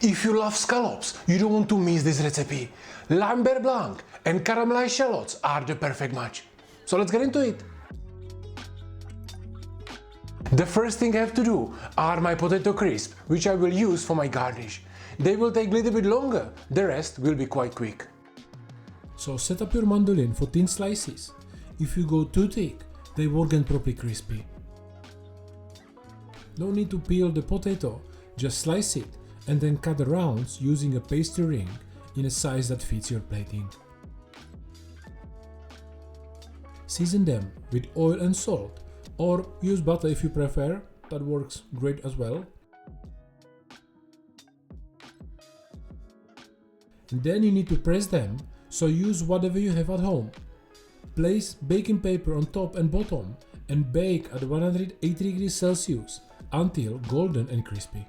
If you love scallops, you don't want to miss this recipe. Lime Beurre Blanc and caramelized shallots are the perfect match. So let's get into it. The first thing I have to do are my potato crisps, which I will use for my garnish. They will take a little bit longer, the rest will be quite quick. So set up your mandolin for thin slices. If you go too thick, they won't get properly crispy. No need to peel the potato, just slice it and then cut the rounds using a pastry ring in a size that fits your plating. Season them with oil and salt, or use butter if you prefer, that works great as well. And then you need to press them, so use whatever you have at home. Place baking paper on top and bottom and bake at 180 degrees Celsius until golden and crispy.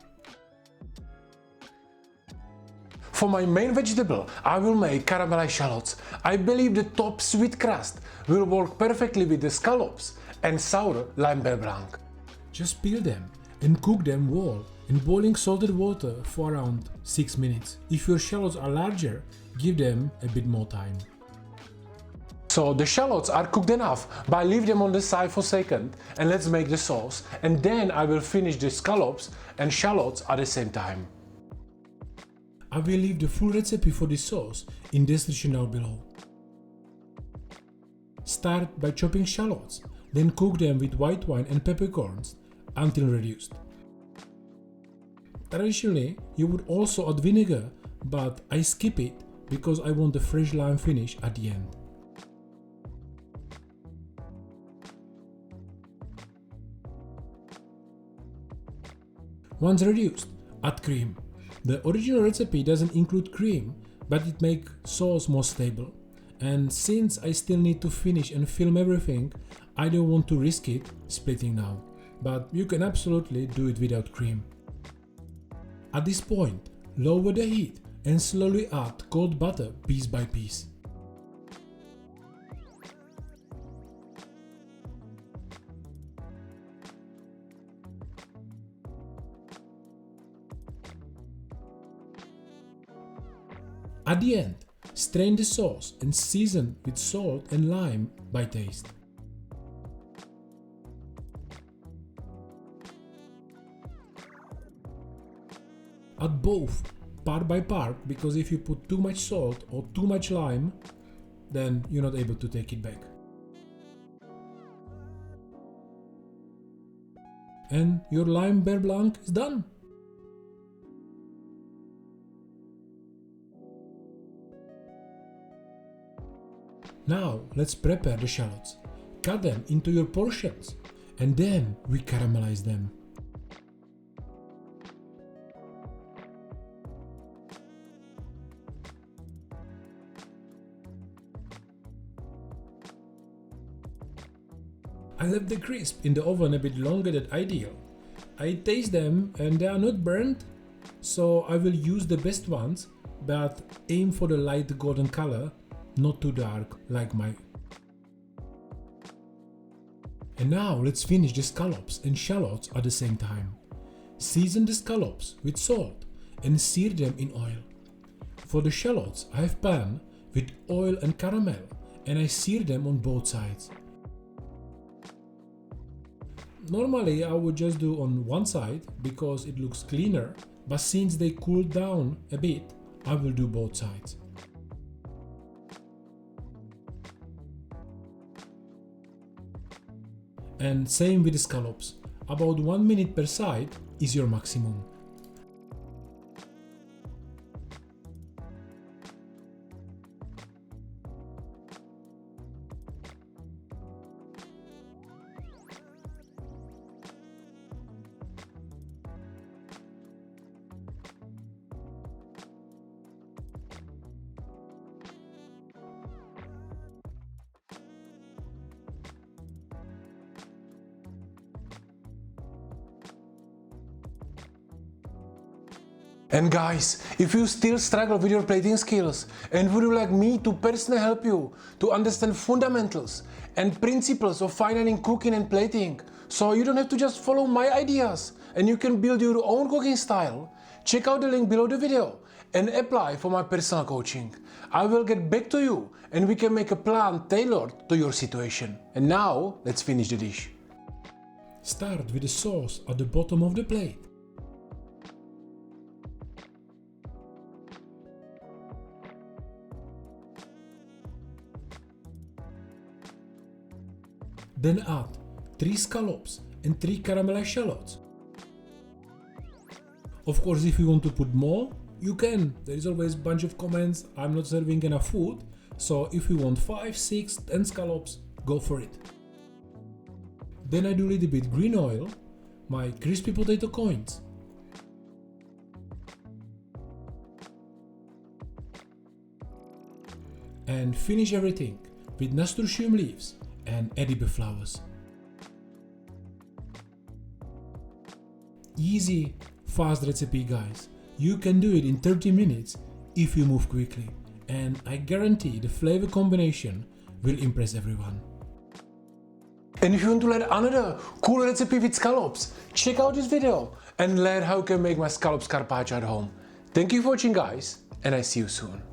For my main vegetable, I will make caramelized shallots. I believe the top sweet crust will work perfectly with the scallops and sour Lime Beurre Blanc. Just peel them and cook them whole in boiling salted water for around 6 minutes. If your shallots are larger, give them a bit more time. So the shallots are cooked enough, but I leave them on the side for a second and let's make the sauce, and then I will finish the scallops and shallots at the same time. I will leave the full recipe for this sauce in the description down below. Start by chopping shallots, then cook them with white wine and peppercorns until reduced. Traditionally, you would also add vinegar, but I skip it because I want the fresh lime finish at the end. Once reduced, add cream. The original recipe doesn't include cream, but it makes sauce more stable. And since I still need to finish and film everything, I don't want to risk it splitting now. But you can absolutely do it without cream. At this point, lower the heat and slowly add cold butter piece by piece. At the end, strain the sauce and season with salt and lime by taste. Add both part by part, because if you put too much salt or too much lime, then you're not able to take it back. And your Lime Beurre Blanc is done. Now let's prepare the shallots. Cut them into your portions and then we caramelize them. I left the crisp in the oven a bit longer than ideal. I taste them and they are not burnt, so I will use the best ones, but aim for the light golden color, not too dark like mine. And now let's finish the scallops and shallots at the same time. Season the scallops with salt and sear them in oil. For the shallots, I have pan with oil and caramel and I sear them on both sides. Normally I would just do on one side because it looks cleaner, but since they cooled down a bit, I will do both sides. And same with the scallops, about 1 minute per side is your maximum. And guys, if you still struggle with your plating skills and would you like me to personally help you to understand fundamentals and principles of fine dining cooking and plating, so you don't have to just follow my ideas and you can build your own cooking style, check out the link below the video and apply for my personal coaching. I will get back to you and we can make a plan tailored to your situation. And now, let's finish the dish. Start with the sauce at the bottom of the plate. Then add 3 scallops and 3 caramelized shallots. Of course, if you want to put more, you can. There is always a bunch of comments, I'm not serving enough food. So if you want 5, 6, 10 scallops, go for it. Then I do a little bit green oil, my crispy potato coins, and finish everything with nasturtium leaves and edible flowers. Easy, fast recipe, guys. You can do it in 30 minutes if you move quickly, and I guarantee the flavor combination will impress everyone. And if you want to learn another cool recipe with scallops, check out this video and learn how you can make my scallops carpaccio at home. Thank you for watching, guys, and I see you soon.